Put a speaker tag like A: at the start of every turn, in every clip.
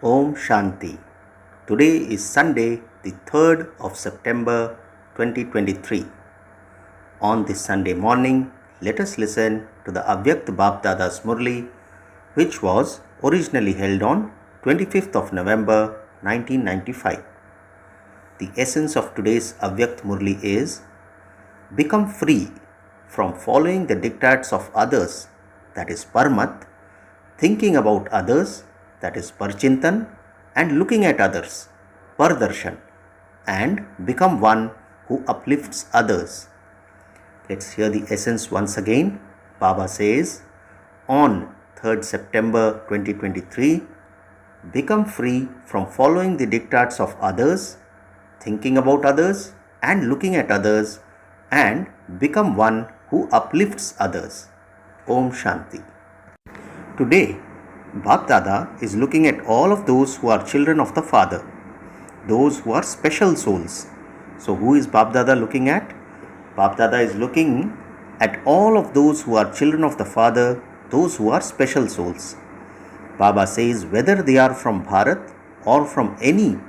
A: Om Shanti. Today is Sunday, the 3rd of September 2023. On this Sunday morning, let us listen to the Avyakta Bapdada's Murli, which was originally held on 25th of November 1995. The essence of today's Avyakta Murli is: become free from following the diktats of others, that is Parmat, thinking about others, that is Parchintan, and looking at others, Pardarshan, and become one who uplifts others. Let's hear the essence once again. Baba says, on 3rd September 2023, become free from following the diktats of others, thinking about others, and looking at others, and become one who uplifts others. Om Shanti. Today, Bap Dada is looking at all of those who are children of the Father, those who are special souls. So who is Bap Dada looking at? Bap Dada is looking at all of those who are children of the Father, those who are special souls. Baba says whether they are from Bharat or from any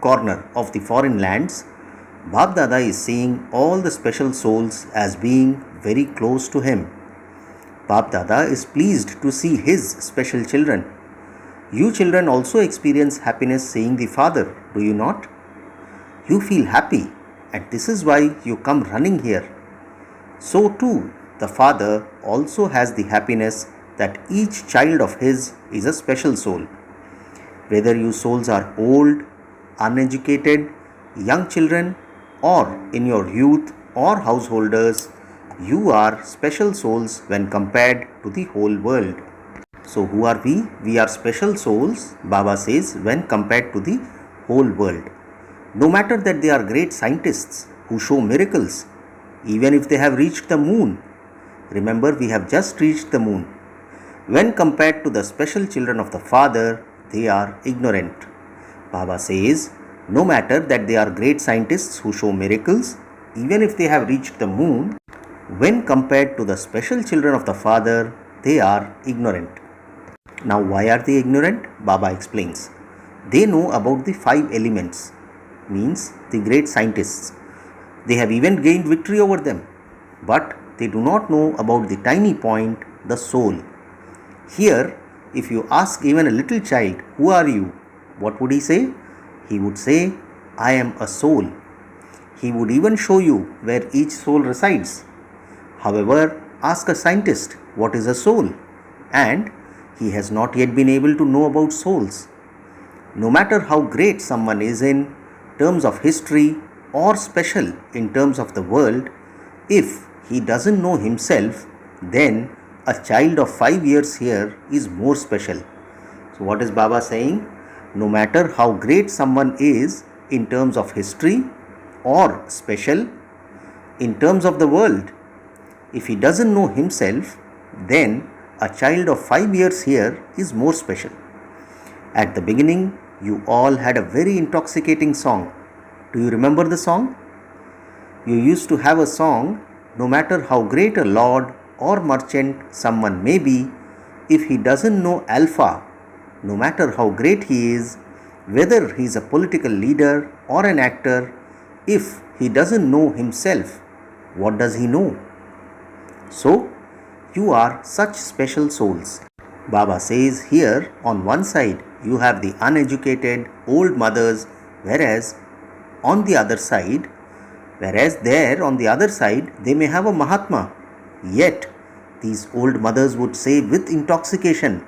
A: corner of the foreign lands, Bap Dada is seeing all the special souls as being very close to him. Bap Dada is pleased to see his special children. You children also experience happiness seeing the Father, do you not? You feel happy, and this is why you come running here. So too, the Father also has the happiness that each child of his is a special soul. Whether you souls are old, uneducated, young children, or in your youth or householders, you are special souls when compared to the whole world. So who are we? We are special souls, Baba says, when compared to the whole world. No matter that they are great scientists who show miracles, even if they have reached the moon. Remember, we have just reached the moon. When compared to the special children of the Father, they are ignorant. Baba says, no matter that they are great scientists who show miracles, even if they have reached the moon, when compared to the special children of the Father, they are ignorant. Now, why are they ignorant? Baba explains. They know about the 5 elements, means the great scientists. They have even gained victory over them, but they do not know about the tiny point, the soul. Here, if you ask even a little child, who are you? What would he say? He would say, I am a soul. He would even show you where each soul resides. However, ask a scientist what is a soul, and he has not yet been able to know about souls. No matter how great someone is in terms of history or special in terms of the world, if he doesn't know himself, then a child of 5 years here is more special. So what is Baba saying? No matter how great someone is in terms of history or special in terms of the world, if he doesn't know himself, then a child of 5 years here is more special. At the beginning, you all had a very intoxicating song. Do you remember the song? You used to have a song, no matter how great a lord or merchant someone may be, if he doesn't know Alpha, no matter how great he is, whether he is a political leader or an actor, if he doesn't know himself, what does he know? So, you are such special souls. Baba says here on one side you have the uneducated old mothers, whereas on the other side they may have a Mahatma. Yet these old mothers would say with intoxication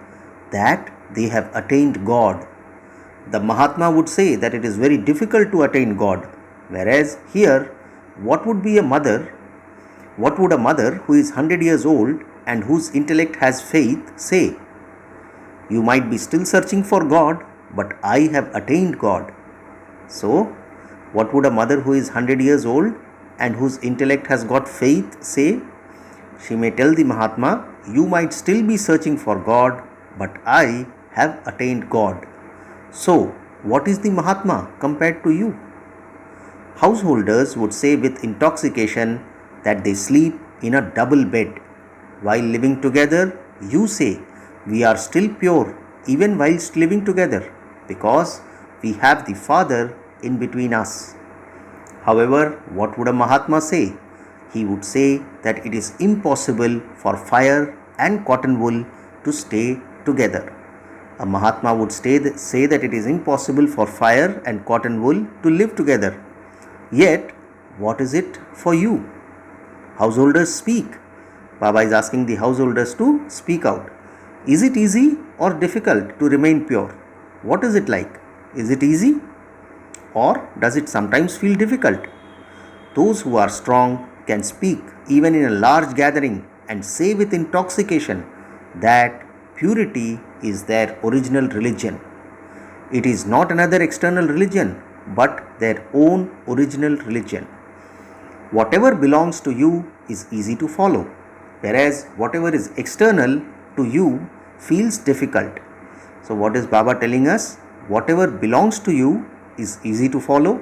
A: that they have attained God. The Mahatma would say that it is very difficult to attain God. Whereas here, what would a mother who is 100 years old and whose intellect has faith say? You might be still searching for God, but I have attained God. So, what would a mother who is 100 years old and whose intellect has got faith say? She may tell the Mahatma, you might still be searching for God, but I have attained God. So, what is the Mahatma compared to you? Householders would say with intoxication that they sleep in a double bed. While living together, you say, we are still pure even whilst living together. because we have the Father in between us. However, what would a Mahatma say? He would say that it is impossible for fire and cotton wool to stay together. A Mahatma would say that it is impossible for fire and cotton wool to live together. Yet, what is it for you? Householders speak. Baba is asking the householders to speak out. Is it easy or difficult to remain pure? What is it like? Is it easy? Or does it sometimes feel difficult? Those who are strong can speak even in a large gathering and say with intoxication that purity is their original religion. It is not another external religion, but their own original religion. Whatever belongs to you is easy to follow, whereas whatever is external to you feels difficult. So what is Baba telling us? Whatever belongs to you is easy to follow,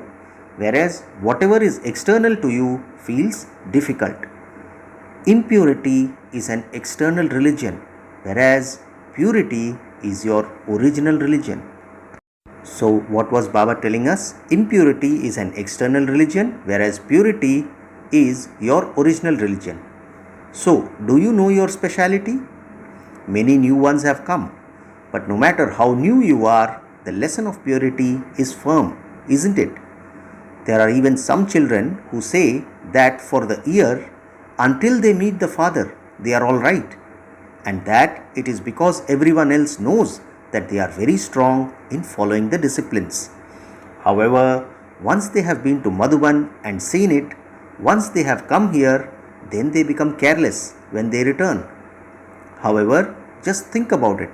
A: whereas whatever is external to you feels difficult. Impurity is an external religion, whereas purity is your original religion. So what was Baba telling us? Impurity is an external religion, whereas purity is your original religion. So, do you know your speciality? Many new ones have come, but no matter how new you are, the lesson of purity is firm, isn't it? There are even some children who say that for the year, until they meet the Father, they are all right, and that it is because everyone else knows that they are very strong in following the disciplines. However, once they have been to Madhuban and seen it, once they have come here, then they become careless when they return. However, just think about it.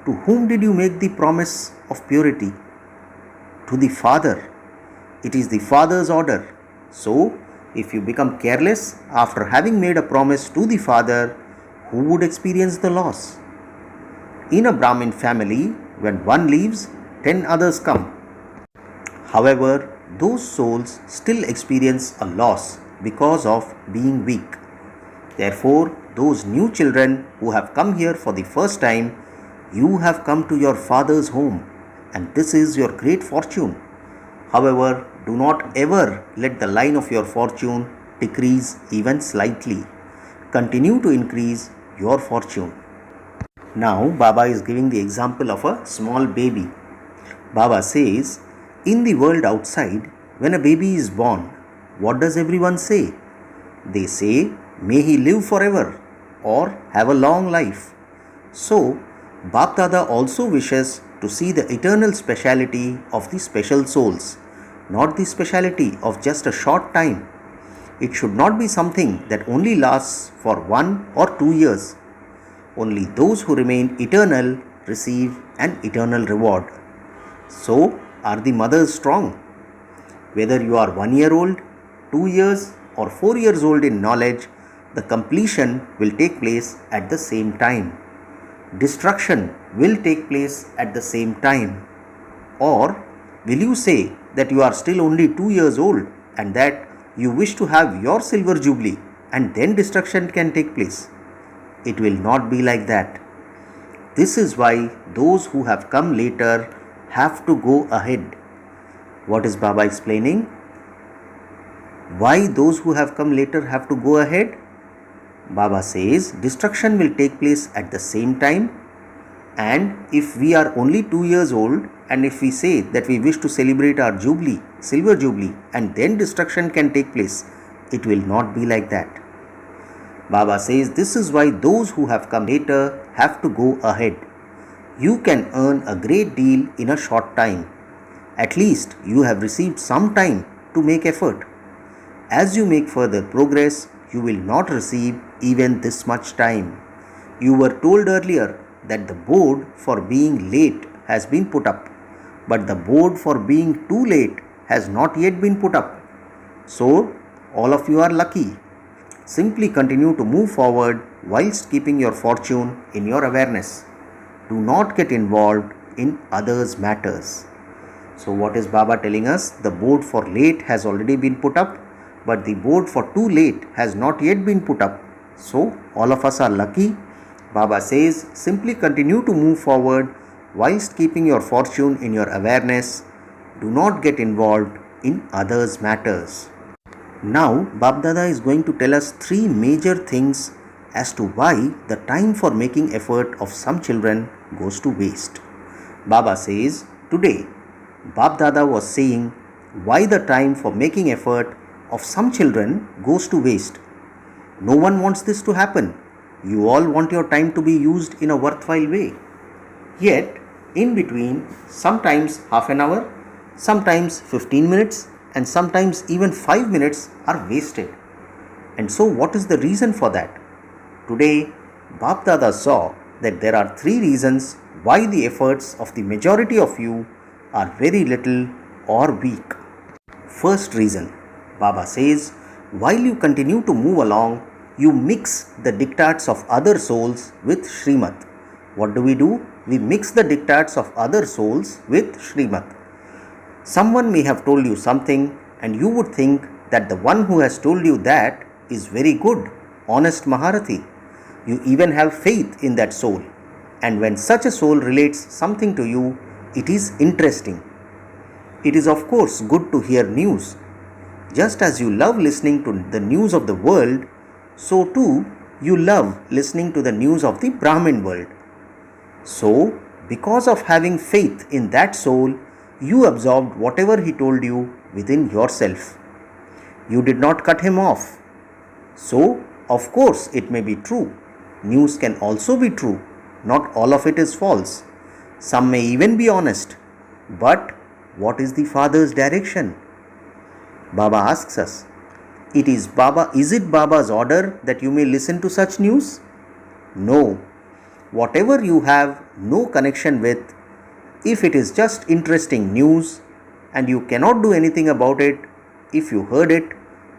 A: To whom did you make the promise of purity? To the Father. It is the Father's order. So, if you become careless after having made a promise to the Father, who would experience the loss? In a Brahmin family, when one leaves, 10 others come. However, those souls still experience a loss because of being weak. Therefore, those new children who have come here for the first time, you have come to your Father's home, and this is your great fortune. However, do not ever let the line of your fortune decrease even slightly. Continue to increase your fortune. Now, Baba is giving the example of a small baby. Baba says, in the world outside, when a baby is born, what does everyone say? They say, may he live forever or have a long life. So, Bap Dada also wishes to see the eternal speciality of the special souls, not the speciality of just a short time. It should not be something that only lasts for 1 or 2 years. Only those who remain eternal receive an eternal reward. So, are the mothers strong? Whether you are 1 year old, 2 years, or 4 years old in knowledge, the completion will take place at the same time. Destruction will take place at the same time. Or will you say that you are still only 2 years old and that you wish to have your silver jubilee and then destruction can take place? It will not be like that. This is why those who have come later have to go ahead. What is Baba explaining? Why those who have come later have to go ahead? Baba says destruction will take place at the same time, and if we are only 2 years old and if we say that we wish to celebrate our jubilee, silver jubilee, and then destruction can take place, it will not be like that. Baba says this is why those who have come later have to go ahead. You can earn a great deal in a short time. At least you have received some time to make effort. As you make further progress, you will not receive even this much time. You were told earlier that the board for being late has been put up, but the board for being too late has not yet been put up. So, all of you are lucky. Simply continue to move forward whilst keeping your fortune in your awareness. Do not get involved in others' matters. So what is Baba telling us? The board for late has already been put up, but the board for too late has not yet been put up. So all of us are lucky. Baba says simply continue to move forward whilst keeping your fortune in your awareness. Do not get involved in others' matters. Now, Babdada is going to tell us three major things as to why the time for making effort of some children goes to waste. Baba says, today, Babdada was saying why the time for making effort of some children goes to waste. No one wants this to happen. You all want your time to be used in a worthwhile way. Yet, in between, sometimes half an hour, sometimes 15 minutes, and sometimes even 5 minutes are wasted. And so, what is the reason for that? Today, Bap Dada saw that there are three reasons why the efforts of the majority of you are very little or weak. First reason, Baba says, while you continue to move along, you mix the diktats of other souls with Srimat. What do? We mix the diktats of other souls with Srimat. Someone may have told you something and you would think that the one who has told you that is very good, honest Maharathi. You even have faith in that soul. And when such a soul relates something to you, it is interesting. It is of course good to hear news. Just as you love listening to the news of the world, so too you love listening to the news of the Brahmin world. So, because of having faith in that soul, you absorbed whatever he told you within yourself. You did not cut him off. So, of course, it may be true. News can also be true. Not all of it is false. Some may even be honest. But what is the Father's direction? Baba asks us, is it Baba's order that you may listen to such news? No. Whatever you have no connection with, if it is just interesting news and you cannot do anything about it, if you heard it,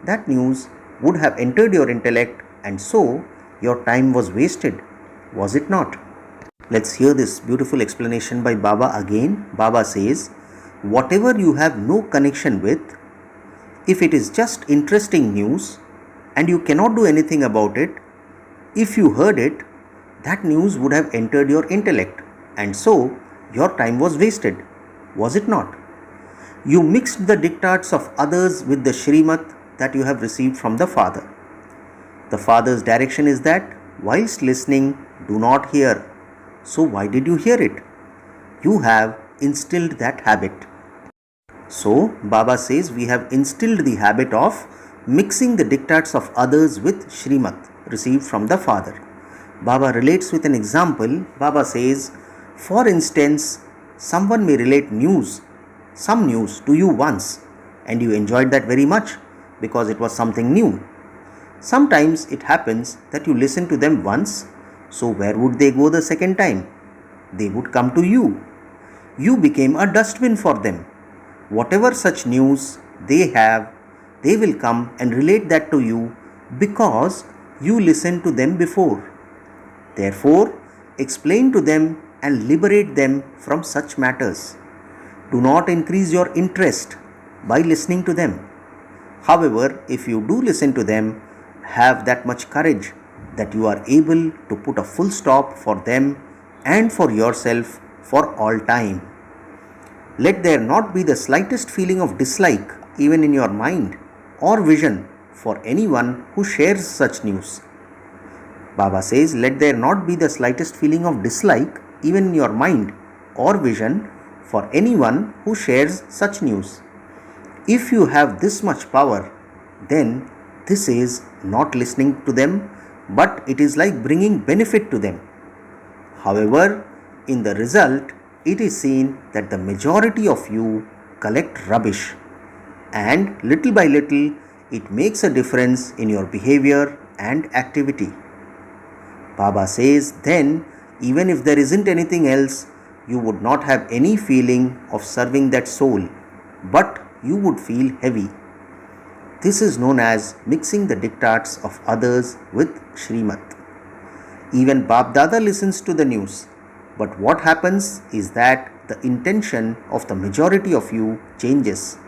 A: that news would have entered your intellect and so your time was wasted, was it not? Let's hear this beautiful explanation by Baba again. Baba says, whatever you have no connection with, if it is just interesting news and you cannot do anything about it, if you heard it, that news would have entered your intellect and so your time was wasted, was it not? You mixed the diktats of others with the Shrimat that you have received from the Father. The Father's direction is that whilst listening, do not hear. So why did you hear it? You have instilled that habit. So Baba says we have instilled the habit of mixing the diktats of others with Shrimat received from the Father. Baba relates with an example. Baba says, for instance, someone may relate some news to you once and you enjoyed that very much because it was something new. Sometimes it happens that you listen to them once, so where would they go the second time? They would come to you. You became a dustbin for them. Whatever such news they have, they will come and relate that to you because you listened to them before. Therefore, explain to them and liberate them from such matters. Do not increase your interest by listening to them. However, if you do listen to them, have that much courage that you are able to put a full stop for them and for yourself for all time. Let there not be the slightest feeling of dislike even in your mind or vision for anyone who shares such news. Baba says, let there not be the slightest feeling of dislike even in your mind or vision for anyone who shares such news. If you have this much power, then this is not listening to them, but it is like bringing benefit to them. However, in the result, it is seen that the majority of you collect rubbish, and little by little, it makes a difference in your behavior and activity. Baba says, then, even if there isn't anything else, you would not have any feeling of serving that soul, but you would feel heavy. This is known as mixing the diktats of others with Shrimat. Even Bap Dada listens to the news, but what happens is that the intention of the majority of you changes.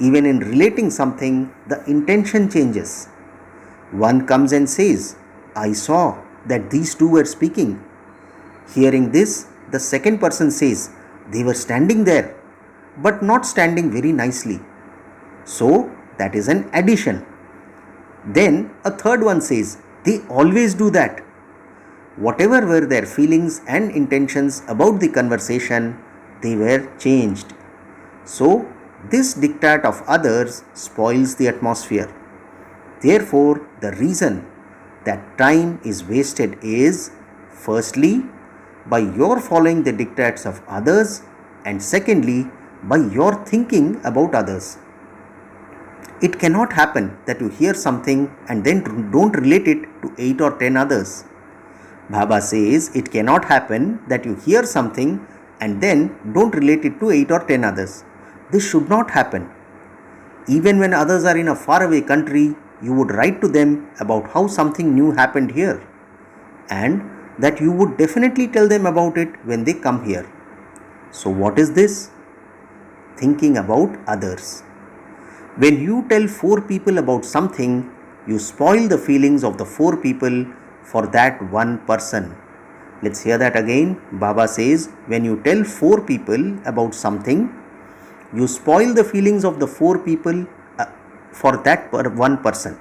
A: Even in relating something, the intention changes. One comes and says, I saw that these two were speaking. Hearing this, the second person says, they were standing there, but not standing very nicely. So that is an addition. Then a third one says, they always do that. Whatever were their feelings and intentions about the conversation, they were changed. So this diktat of others spoils the atmosphere. Therefore, the reason that time is wasted is, firstly, by your following the diktats of others, and secondly, by your thinking about others. It cannot happen that you hear something and then don't relate it to 8 or 10 others. Baba says it cannot happen that you hear something and then don't relate it to 8 or 10 others. This should not happen. Even when others are in a faraway country, you would write to them about how something new happened here, and that you would definitely tell them about it when they come here. So what is this? Thinking about others. When you tell 4 people about something, you spoil the feelings of the 4 people for that one person. Let's hear that again. Baba says, when you tell 4 people about something, you spoil the feelings of the 4 people for that one person.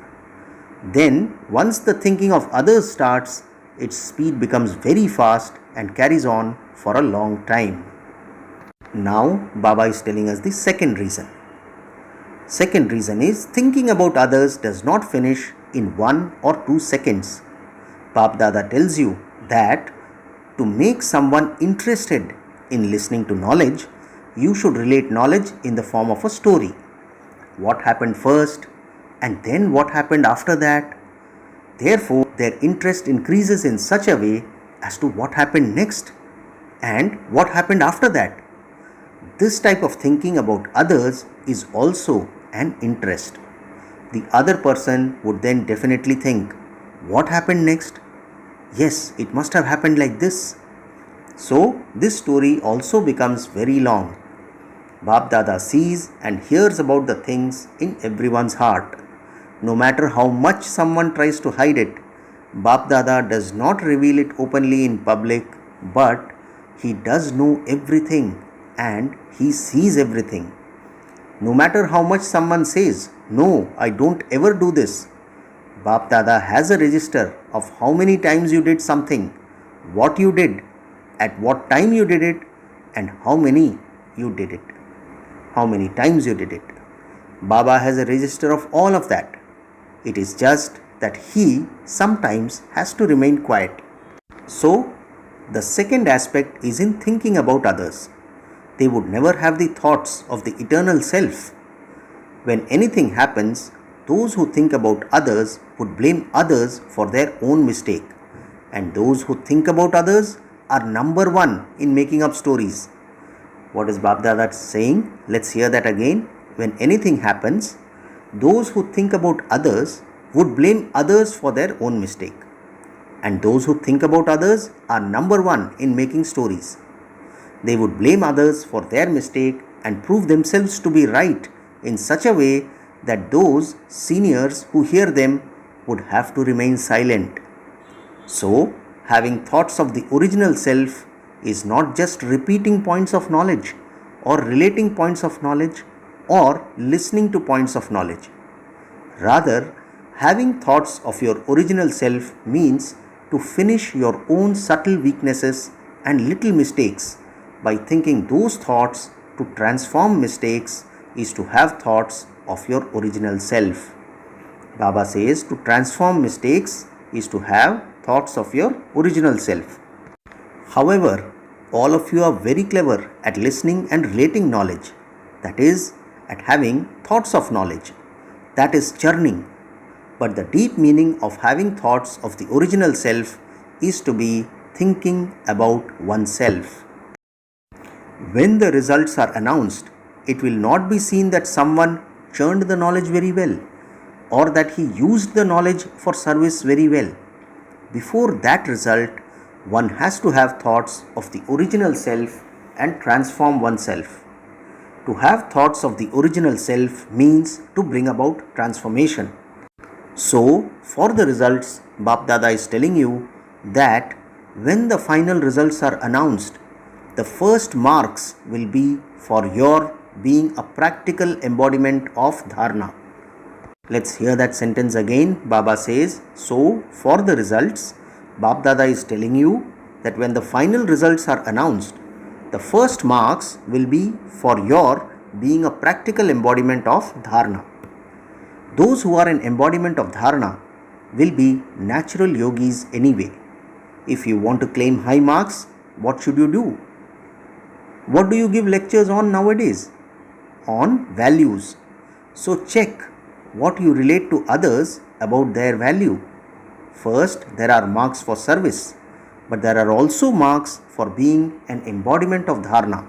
A: Then, once the thinking of others starts, its speed becomes very fast and carries on for a long time. Now, Baba is telling us the second reason. Second reason is, thinking about others does not finish in 1 or 2 seconds. Bap Dada tells you that to make someone interested in listening to knowledge, you should relate knowledge in the form of a story. What happened first, and then what happened after that. Therefore, their interest increases in such a way as to what happened next and what happened after that. This type of thinking about others is also an interest. The other person would then definitely think, what happened next? Yes, it must have happened like this. So, this story also becomes very long. Bap Dada sees and hears about the things in everyone's heart. No matter how much someone tries to hide it, Bap Dada does not reveal it openly in public, but he does know everything and he sees everything. No matter how much someone says, no, I don't ever do this, Bap Dada has a register of how many times you did something, what you did, at what time you did it, and how many you did it. How many times you did it. Baba has a register of all of that. It is just that he sometimes has to remain quiet. So, the second aspect is in thinking about others. They would never have the thoughts of the eternal self. When anything happens, those who think about others would blame others for their own mistake. And those who think about others are number one in making up stories. What is Bap Dada saying? Let's hear that again. When anything happens, those who think about others would blame others for their own mistake. And those who think about others are number one in making stories. They would blame others for their mistake and prove themselves to be right in such a way that those seniors who hear them would have to remain silent. So, having thoughts of the original self is not just repeating points of knowledge or relating points of knowledge or listening to points of knowledge. Rather, having thoughts of your original self means to finish your own subtle weaknesses and little mistakes. By thinking those thoughts, to transform mistakes is to have thoughts of your original self. Baba says to transform mistakes is to have thoughts of your original self. However, all of you are very clever at listening and relating knowledge, that is, at having thoughts of knowledge, that is churning. But the deep meaning of having thoughts of the original self is to be thinking about oneself. When the results are announced, it will not be seen that someone churned the knowledge very well or that he used the knowledge for service very well. Before that result, one has to have thoughts of the original self and transform oneself. To have thoughts of the original self means to bring about transformation. So, for the results, Bap Dada is telling you that when the final results are announced, The first marks will be for your being a practical embodiment of dharana. Let's hear that sentence again. Baba says, so for the results, Bap Dada is telling you that when the final results are announced, the first marks will be for your being a practical embodiment of dharana. Those who are an embodiment of dharana will be natural yogis anyway. If you want to claim high marks, what should you do? What do you give lectures on nowadays? On values. So check what you relate to others about their value. First, there are marks for service, but there are also marks for being an embodiment of dharana.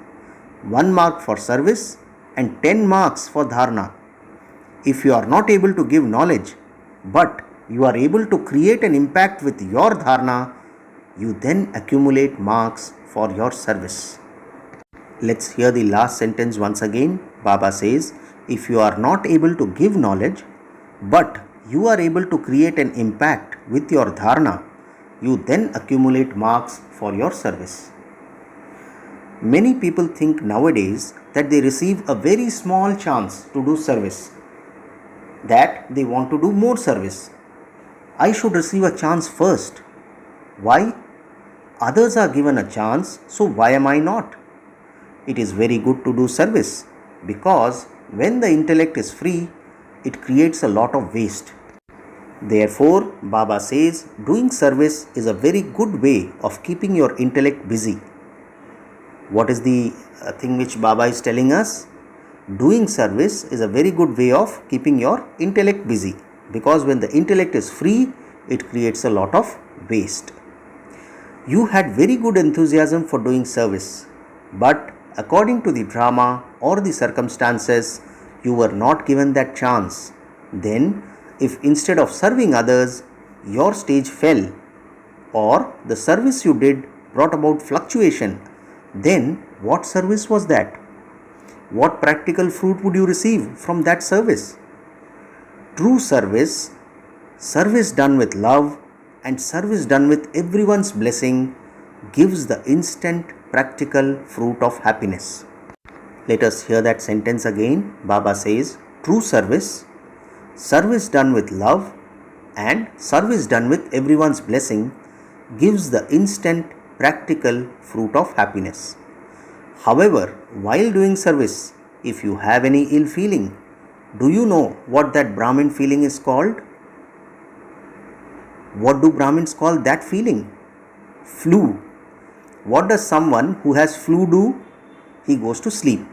A: 1 mark for service and 10 marks for dharana. If you are not able to give knowledge, but you are able to create an impact with your dharana, you then accumulate marks for your service. Let's hear the last sentence once again. Baba says, if you are not able to give knowledge, but you are able to create an impact with your dharana, you then accumulate marks for your service. Many people think nowadays that they receive a very small chance to do service, that they want to do more service. I should receive a chance first. Why? Others are given a chance, so why am I not? It is very good to do service because when the intellect is free, it creates a lot of waste. Therefore, Baba says doing service is a very good way of keeping your intellect busy. What is the thing which Baba is telling us? Doing service is a very good way of keeping your intellect busy, because when the intellect is free, it creates a lot of waste. You had very good enthusiasm for doing service, but according to the drama or the circumstances, you were not given that chance. Then, if instead of serving others, your stage fell, or the service you did brought about fluctuation, then what service was that? What practical fruit would you receive from that service? True service, service done with love and service done with everyone's blessing, gives the instant practical fruit of happiness. Let us hear that sentence again. Baba says, true service, service done with love and service done with everyone's blessing gives the instant practical fruit of happiness. However, while doing service, if you have any ill feeling, do you know what that Brahmin feeling is called? What do Brahmins call that feeling? Flu. What does someone who has flu do? He goes to sleep.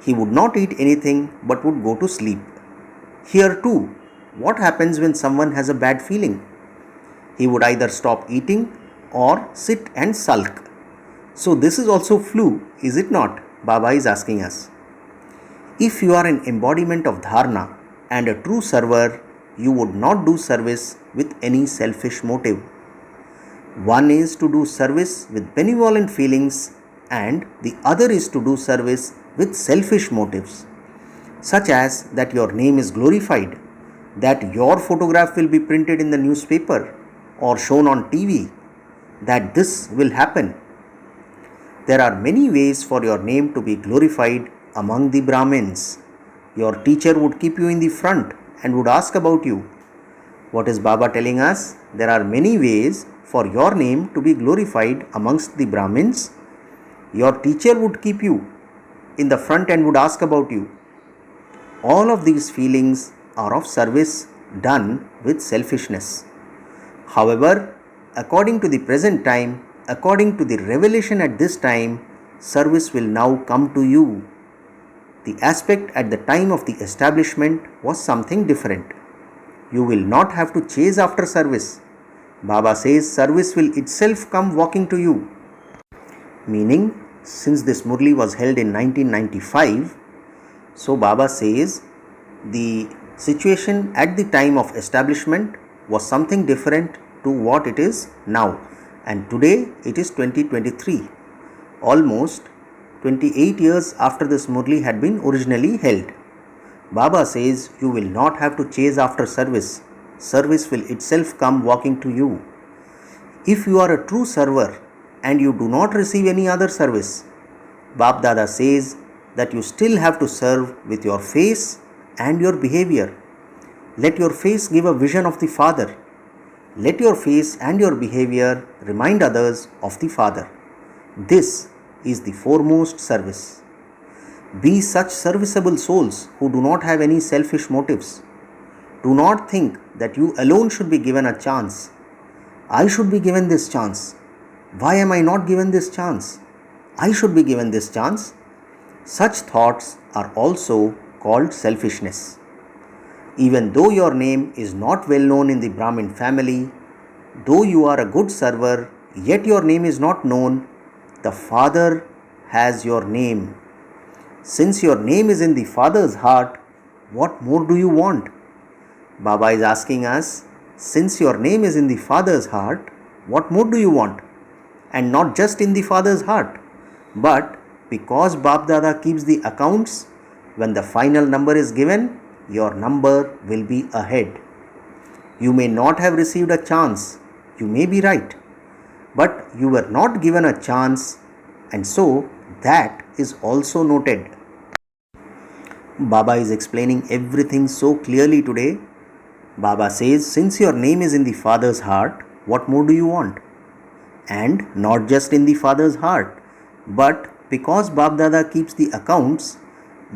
A: He would not eat anything but would go to sleep. Here too, what happens when someone has a bad feeling? He would either stop eating or sit and sulk. So this is also flu, is it not? Baba is asking us. If you are an embodiment of dharana and a true server, you would not do service with any selfish motive. One is to do service with benevolent feelings and the other is to do service with selfish motives, such as that your name is glorified, that your photograph will be printed in the newspaper or shown on TV, that this will happen. There are many ways for your name to be glorified among the Brahmins. Your teacher would keep you in the front and would ask about you. What is Baba telling us? There are many ways for your name to be glorified amongst the Brahmins. Your teacher would keep you in the front and would ask about you. All of these feelings are of service done with selfishness. However, according to the present time, according to the revelation at this time, service will now come to you. The aspect at the time of the establishment was something different. You will not have to chase after service. Baba says service will itself come walking to you. Meaning, since this Murli was held in 1995, so Baba says the situation at the time of establishment was something different to what it is now. And today it is 2023, almost 28 years after this Murli had been originally held. Baba says you will not have to chase after service. Service will itself come walking to you. If you are a true server, and you do not receive any other service, Bap Dada says that you still have to serve with your face and your behavior. Let your face give a vision of the Father. Let your face and your behavior remind others of the Father. This is the foremost service. Be such serviceable souls who do not have any selfish motives. Do not think that you alone should be given a chance. I should be given this chance. Why am I not given this chance? I should be given this chance. Such thoughts are also called selfishness. Even though your name is not well known in the Brahmin family, though you are a good server, yet your name is not known, the Father has your name. Since your name is in the Father's heart, what more do you want? Baba is asking us, since your name is in the Father's heart, what more do you want? And not just in the Father's heart, but because Bap Dada keeps the accounts, when the final number is given, your number will be ahead. You may not have received a chance, you may be right, but you were not given a chance, and so that is also noted. Baba is explaining everything so clearly today. Baba says, since your name is in the Father's heart, what more do you want? And not just in the Father's heart, but because Bap Dada keeps the accounts,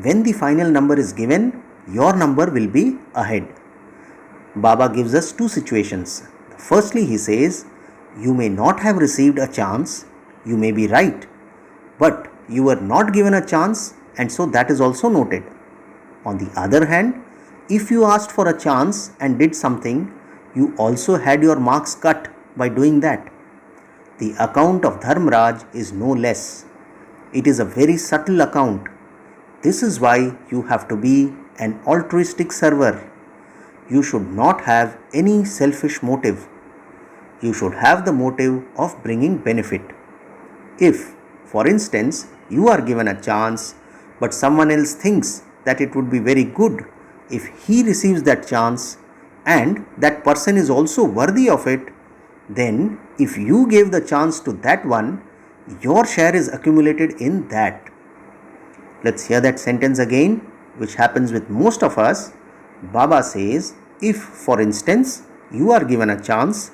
A: when the final number is given, your number will be ahead. Baba gives us two situations. Firstly, he says, you may not have received a chance, you may be right, but you were not given a chance, and so that is also noted. On the other hand, if you asked for a chance and did something, you also had your marks cut by doing that. The account of Dharmraj is no less. It is a very subtle account. This is why you have to be an altruistic server. You should not have any selfish motive. You should have the motive of bringing benefit. If, for instance, you are given a chance, but someone else thinks that it would be very good if he receives that chance and that person is also worthy of it, then if you gave the chance to that one, your share is accumulated in that. Let's hear that sentence again, which happens with most of us. Baba says, if, for instance, you are given a chance,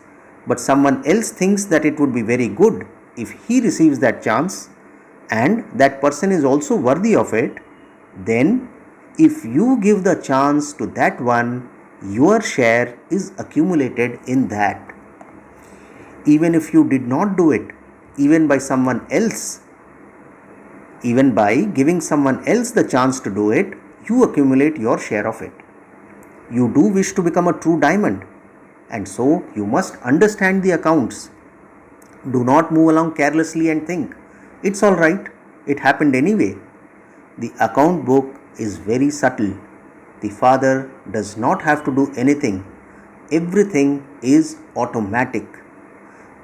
A: but someone else thinks that it would be very good if he receives that chance, and that person is also worthy of it, then if you give the chance to that one, your share is accumulated in that. Even if you did not do it, even by giving someone else the chance to do it, you accumulate your share of it. You do wish to become a true diamond, and so you must understand the accounts. Do not move along carelessly and think, it's all right, it happened anyway. The account book is very subtle. The Father does not have to do anything. Everything is automatic.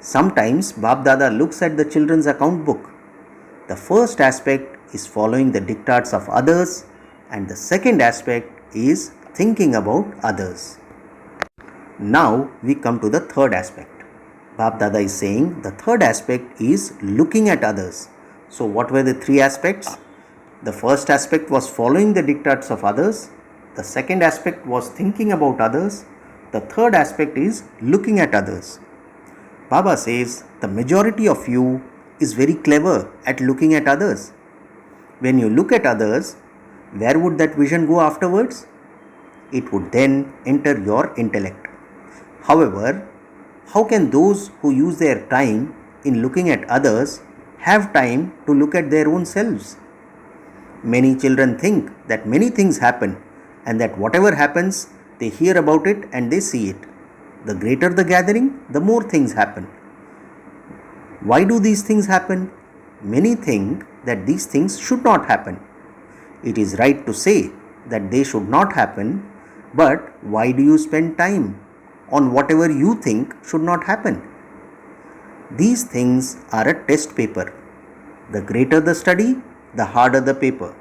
A: Sometimes Bap Dada looks at the children's account book. The first aspect is following the diktats of others, and the second aspect is thinking about others. Now we come to the third aspect. Bap Dada is saying the third aspect is looking at others. So what were the three aspects? The first aspect was following the diktats of others. The second aspect was thinking about others. The third aspect is looking at others. Baba says the majority of you is very clever at looking at others. When you look at others, where would that vision go afterwards? It would then enter your intellect. However, how can those who use their time in looking at others have time to look at their own selves? Many children think that many things happen and that whatever happens, they hear about it and they see it. The greater the gathering, the more things happen. Why do these things happen? Many think that these things should not happen. It is right to say that they should not happen, but why do you spend time on whatever you think should not happen? These things are a test paper. The greater the study, the harder the paper.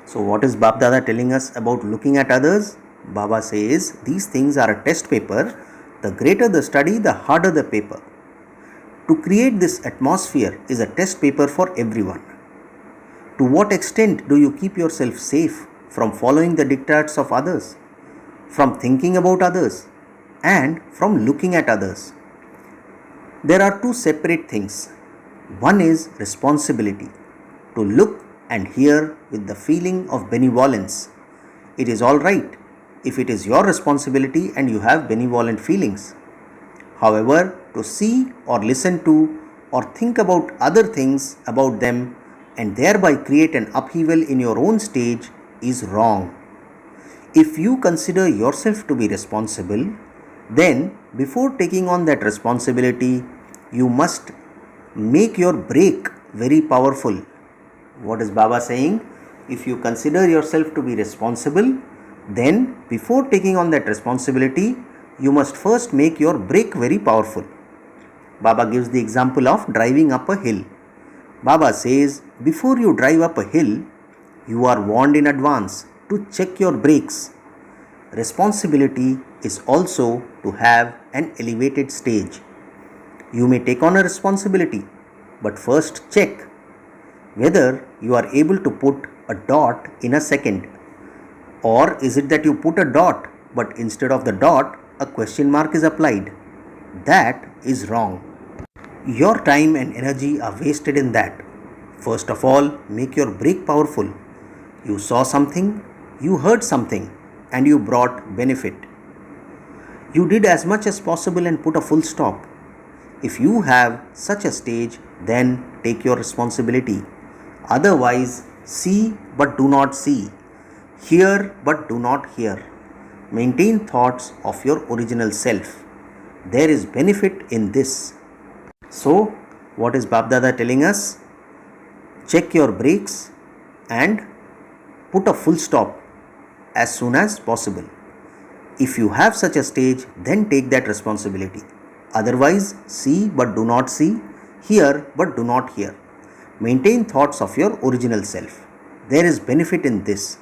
A: So what is Bap Dada telling us about looking at others? Baba says these things are a test paper. The greater the study, the harder the paper. To create this atmosphere is a test paper for everyone. To what extent do you keep yourself safe from following the diktats of others, from thinking about others, and from looking at others? There are two separate things. One is responsibility, to look and hear with the feeling of benevolence. It is all right if it is your responsibility and you have benevolent feelings. However, to see or listen to or think about other things about them and thereby create an upheaval in your own stage is wrong. If you consider yourself to be responsible, then before taking on that responsibility, you must make your brake very powerful. What is Baba saying? If you consider yourself to be responsible, then before taking on that responsibility, you must first make your brake very powerful. Baba gives the example of driving up a hill. Baba says, before you drive up a hill, you are warned in advance to check your brakes. Responsibility is also to have an elevated stage. You may take on a responsibility, but first check whether you are able to put a dot in a second. Or is it that you put a dot, but instead of the dot, a question mark is applied? That is wrong. Your time and energy are wasted in that. First of all, make your brake powerful. You saw something, you heard something, and you brought benefit. You did as much as possible and put a full stop. If you have such a stage, then take your responsibility. Otherwise, see but do not see. Hear but do not hear. Maintain thoughts of your original self. There is benefit in this. So, what is Bapdada telling us? Check your brakes and put a full stop as soon as possible. If you have such a stage, then take that responsibility. Otherwise, see but do not see, hear but do not hear. Maintain thoughts of your original self. There is benefit in this.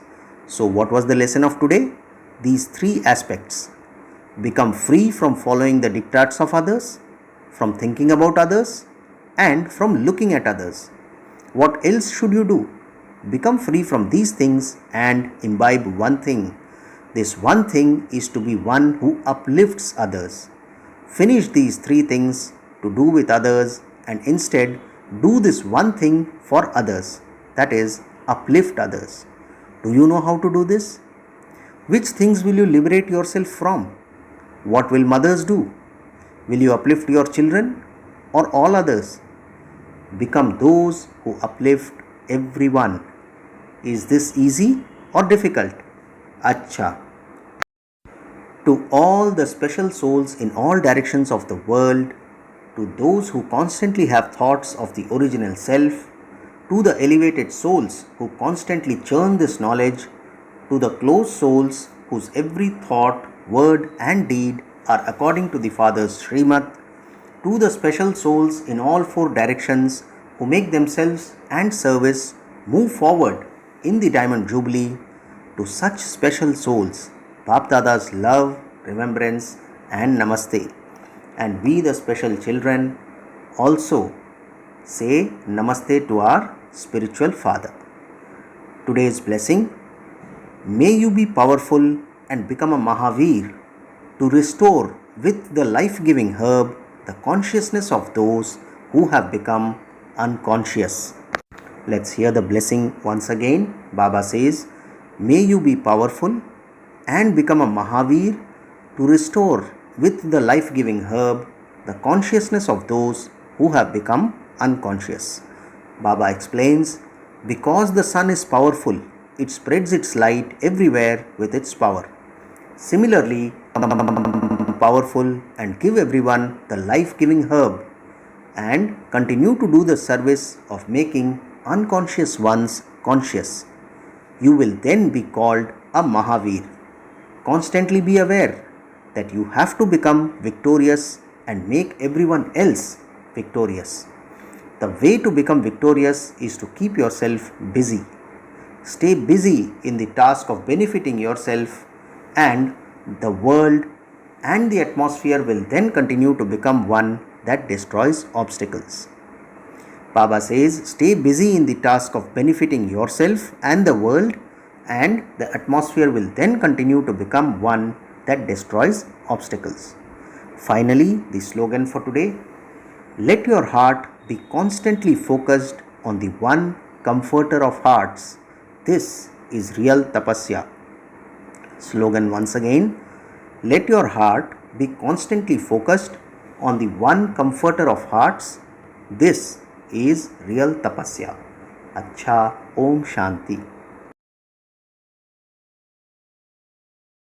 A: So, what was the lesson of today? These three aspects. Become free from following the diktats of others, from thinking about others, and from looking at others. What else should you do? Become free from these things and imbibe one thing. This one thing is to be one who uplifts others. Finish these three things to do with others and instead do this one thing for others, that is, uplift others. Do you know how to do this? Which things will you liberate yourself from? What will mothers do? Will you uplift your children or all others? Become those who uplift everyone. Is this easy or difficult? Acha. To all the special souls in all directions of the world, to those who constantly have thoughts of the original self, to the elevated souls who constantly churn this knowledge, to the close souls whose every thought, word and deed are according to the Father's Srimad, to the special souls in all four directions who make themselves and service move forward in the Diamond Jubilee, to such special souls, Bapdada's love, remembrance and namaste. And we the special children also say namaste to our spiritual father. Today's blessing: may you be powerful and become a Mahavir to restore with the life-giving herb the consciousness of those who have become unconscious. Let's hear the blessing once again. Baba says, may you be powerful and become a Mahavir to restore with the life-giving herb the consciousness of those who have become unconscious. Baba explains, because the sun is powerful, it spreads its light everywhere with its power. Similarly, powerful and give everyone the life-giving herb and continue to do the service of making unconscious ones conscious. You will then be called a Mahavir. Constantly be aware that you have to become victorious and make everyone else victorious. The way to become victorious is to keep yourself busy. Stay busy in the task of benefiting yourself, and the world and the atmosphere will then continue to become one that destroys obstacles. Baba says, stay busy in the task of benefiting yourself and the world, and the atmosphere will then continue to become one that destroys obstacles. Finally, the slogan for today: let your heart be constantly focused on the one comforter of hearts. This is real tapasya. Slogan once again: let your heart be constantly focused on the one comforter of hearts. This is real tapasya. Acha, Om Shanti.